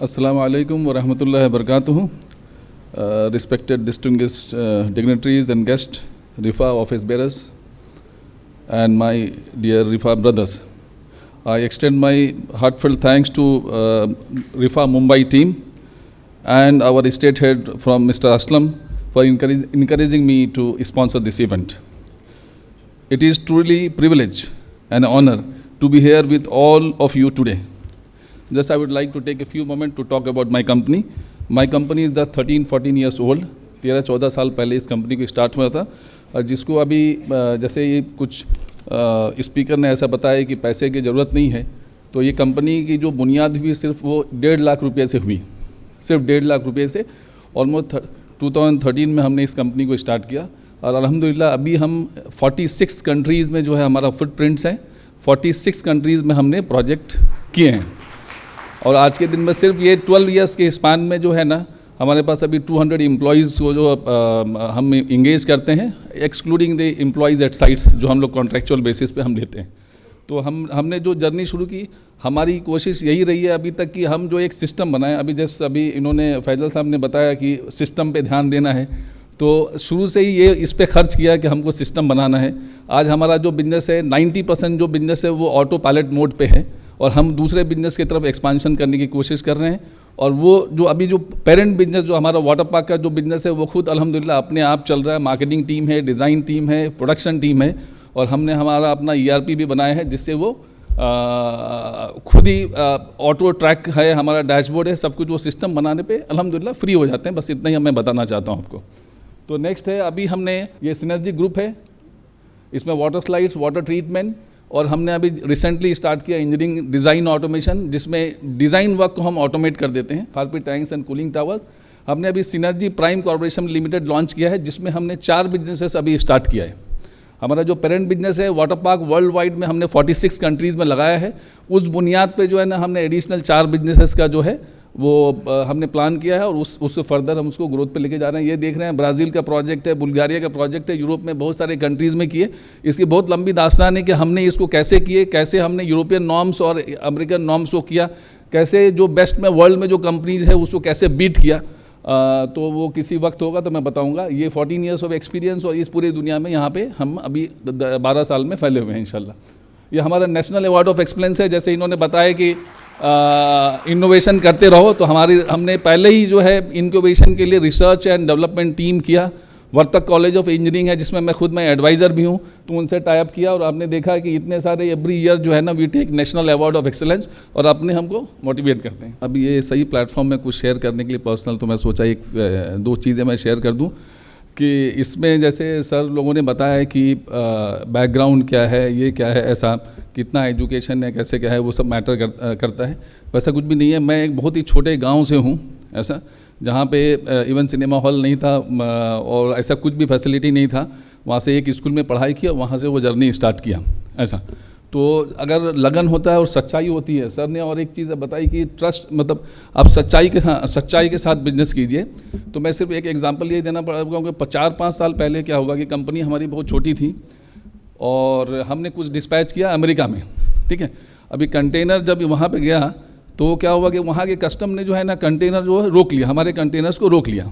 Assalamu alaikum wa rahmatullahi wa barakatuhu. Respected distinguished dignitaries and guests, RIFA office bearers, and my dear RIFA brothers. I extend my heartfelt thanks to RIFA Mumbai team and our state head from Mr. Aslam for encouraging me to sponsor this event. It is truly a privilege and honor to be here with all of you today. Just I would like to take a few moments to talk about my company. My company is just 13-14 years old. 13-14 साल पहले इस company को start हुआ था, और जिसको अभी जैसे ये कुछ स्पीकर ने ऐसा बताया कि पैसे की ज़रूरत नहीं है, तो ये कंपनी की जो बुनियाद हुई सिर्फ वो 1.5 लाख रुपये से हुई, सिर्फ 1.5 लाख रुपये से। ऑलमोस्ट 2013 में हमने इस कंपनी को स्टार्ट किया, और अल्हम्दुलिल्लाह अभी हम 46 कंट्रीज़ में जो है हमारा फुटप्रिंट्स हैं, 46 कंट्रीज़ में हमने प्रोजेक्ट किए हैं। और आज के दिन में सिर्फ ये 12 इयर्स के स्पान में जो है ना, हमारे पास अभी 200 एम्प्लॉयज़ को जो हम इंगेज करते हैं, excluding the employees at sites जो हम लोग कॉन्ट्रेक्चुअल बेसिस पे हम लेते हैं। तो हमने जो जर्नी शुरू की, हमारी कोशिश यही रही है अभी तक कि हम जो एक सिस्टम बनाएं। अभी इन्होंने फैजल साहब ने बताया कि सिस्टम पे ध्यान देना है, तो शुरू से ही ये इस पे खर्च किया कि हमको सिस्टम बनाना है। आज हमारा जो बिज़नेस है 90% जो बिज़नेस है वो ऑटो पायलट मोड पे है, और हम दूसरे बिज़नेस की तरफ एक्सपांशन करने की कोशिश कर रहे हैं। और वो जो अभी जो पेरेंट बिज़नेस जो हमारा वाटर पार्क का जो बिज़नेस है वो खुद अल्हम्दुलिल्लाह अपने आप चल रहा है। मार्केटिंग टीम है, डिज़ाइन टीम है, प्रोडक्शन टीम है, और हमने हमारा अपना ERP भी बनाया है, जिससे वो खुद ही ऑटो ट्रैक है, हमारा डैशबोर्ड है, सब कुछ वो सिस्टम बनाने पे अल्हम्दुलिल्लाह फ्री हो जाते हैं। बस इतना ही मैं बताना चाहता हूँ आपको। तो नेक्स्ट है, अभी हमने ये सिनर्जी ग्रुप है, इसमें वाटर स्लाइड्स, वाटर ट्रीटमेंट, और हमने अभी रिसेंटली स्टार्ट किया इंजीनियरिंग डिज़ाइन ऑटोमेशन, जिसमें डिज़ाइन वर्क को हम ऑटोमेट कर देते हैं। फारपी टैंक्स एंड कूलिंग टावर्स हमने अभी synergy prime corporation limited launch किया है, जिसमें हमने 4 बिजनेसेस अभी स्टार्ट किया है। हमारा जो पेरेंट बिजनेस है वाटर पार्क वर्ल्ड वाइड में हमने 46 कंट्रीज़ में लगाया है। उस बुनियाद पे जो है ना हमने एडिशनल 4 बिजनेसेस का जो है वो हमने प्लान किया है, और उससे फर्दर हम उसको ग्रोथ पे लेके जा रहे हैं। ये देख रहे हैं ब्राज़ील का प्रोजेक्ट है, बुल्गारिया का प्रोजेक्ट है, यूरोप में बहुत सारे कंट्रीज़ में किए। इसकी बहुत लंबी दास्तान है कि हमने इसको कैसे किए, कैसे हमने यूरोपियन नॉर्म्स और अमेरिकन नॉर्म्स को किया, कैसे जो बेस्ट में वर्ल्ड में जो कंपनीज़ है उसको कैसे बीट किया। तो वो किसी वक्त होगा तो मैं बताऊंगा। ये 14 इयर्स ऑफ एक्सपीरियंस, और इस पूरी दुनिया में यहाँ पे हम अभी 12 साल में फैले हुए हैं इंशाल्लाह। ये हमारा नेशनल अवार्ड ऑफ एक्सलेंस है। जैसे इन्होंने बताया कि इनोवेशन करते रहो, तो हमने पहले ही जो है इनक्यूबेशन के लिए रिसर्च एंड डेवलपमेंट टीम किया। वर्तक कॉलेज ऑफ इंजीनियरिंग है, जिसमें मैं एडवाइज़र भी हूँ, तो उनसे टाई अप किया, और आपने देखा कि इतने सारे एवरी ईयर जो है ना we take national award of excellence, और अपने हमको मोटिवेट करते हैं। अब ये सही प्लेटफॉर्म में कुछ शेयर करने के लिए पर्सनल, तो मैं सोचा 1-2 चीज़ें मैं शेयर कर दूँ कि इसमें जैसे सर लोगों ने बताया है कि बैकग्राउंड क्या है, ये क्या है, ऐसा कितना एजुकेशन है, कैसे क्या है, वो सब मैटर करता है। वैसा कुछ भी नहीं है। मैं एक बहुत ही छोटे गांव से हूँ, ऐसा जहाँ पे इवन सिनेमा हॉल नहीं था, और ऐसा कुछ भी फैसिलिटी नहीं था। वहाँ से एक स्कूल में पढ़ाई किया, वहाँ से वो जर्नी स्टार्ट किया ऐसा। तो अगर लगन होता है और सच्चाई होती है, सर ने और एक चीज़ बताई कि ट्रस्ट, मतलब आप सच्चाई के साथ बिजनेस कीजिए। तो मैं सिर्फ एक एग्जांपल ये देना पड़ेगा कि 4-5 साल पहले क्या हुआ कि कंपनी हमारी बहुत छोटी थी, और हमने कुछ डिस्पैच किया अमेरिका में, ठीक है। अभी कंटेनर जब वहाँ पे गया तो क्या हुआ कि वहाँ के कस्टम ने जो है ना कंटेनर जो है रोक लिया, हमारे कंटेनर्स को रोक लिया।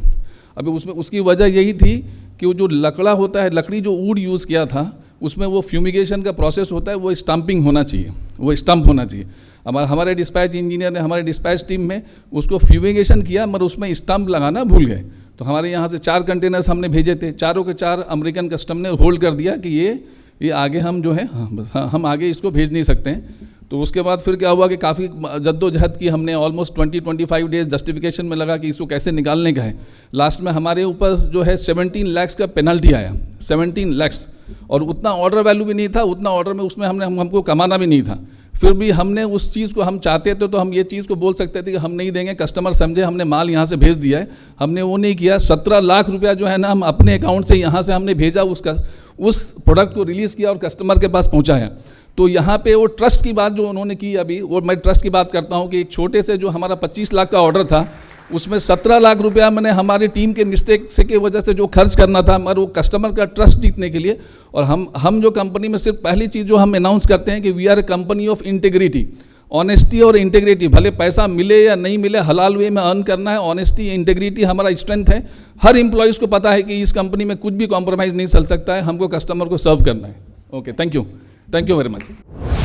अभी उसमें उसकी वजह यही थी कि वो जो लकड़ा होता है, लकड़ी जो वुड यूज़ किया था, उसमें वो फ्यूमिगेशन का प्रोसेस होता है, वो स्टम्पिंग होना चाहिए, वो स्टम्प होना चाहिए। हमारे डिस्पैच इंजीनियर ने हमारे डिस्पैच टीम में उसको फ्यूमिगेशन किया, मगर उसमें स्टम्प लगाना भूल गए। तो हमारे यहाँ से 4 कंटेनर्स हमने भेजे थे, चारों के 4 अमेरिकन कस्टम ने होल्ड कर दिया कि ये आगे हम जो है हम आगे इसको भेज नहीं सकते हैं। तो उसके बाद फिर क्या हुआ कि काफ़ी जद्दोजहद की हमने, ऑलमोस्ट 20-25 डेज जस्टिफिकेशन में लगा कि इसको कैसे निकालने का है। लास्ट में हमारे ऊपर जो है 17 लाख का पेनल्टी आया, 17 लाख, और उतना ऑर्डर वैल्यू भी नहीं था, उतना ऑर्डर में उसमें हमको कमाना भी नहीं था। फिर भी हमने उस चीज़ को, हम चाहते थे तो हम ये चीज़ को बोल सकते थे कि हम नहीं देंगे, कस्टमर समझे हमने माल यहाँ से भेज दिया है, हमने वो नहीं किया। 17 लाख रुपया जो है ना हम अपने अकाउंट से यहाँ से हमने भेजा, उस प्रोडक्ट को रिलीज़ किया और कस्टमर के पास पहुँचाया। तो यहाँ पे वो ट्रस्ट की बात जो उन्होंने की, अभी वो मैं ट्रस्ट की बात करता हूँ कि एक छोटे से जो हमारा 25 लाख का ऑर्डर था, उसमें 17 लाख रुपया मैंने हमारी टीम के मिस्टेक से की वजह से जो खर्च करना था, मगर वो कस्टमर का ट्रस्ट जीतने के लिए। और हम जो कंपनी में सिर्फ पहली चीज़ जो हम अनाउंस करते हैं कि we are a company of integrity. Honesty और इंटेग्रिटी, भले पैसा मिले या नहीं मिले, हलाल वे में अर्न करना है। ऑनेस्टी इंटेग्रिटी हमारा स्ट्रेंथ है। हर एम्प्लॉयज़ को पता है कि इस कंपनी में कुछ भी कॉम्प्रोमाइज़ नहीं चल सकता है, हमको कस्टमर को सर्व करना है। Okay, thank you very much.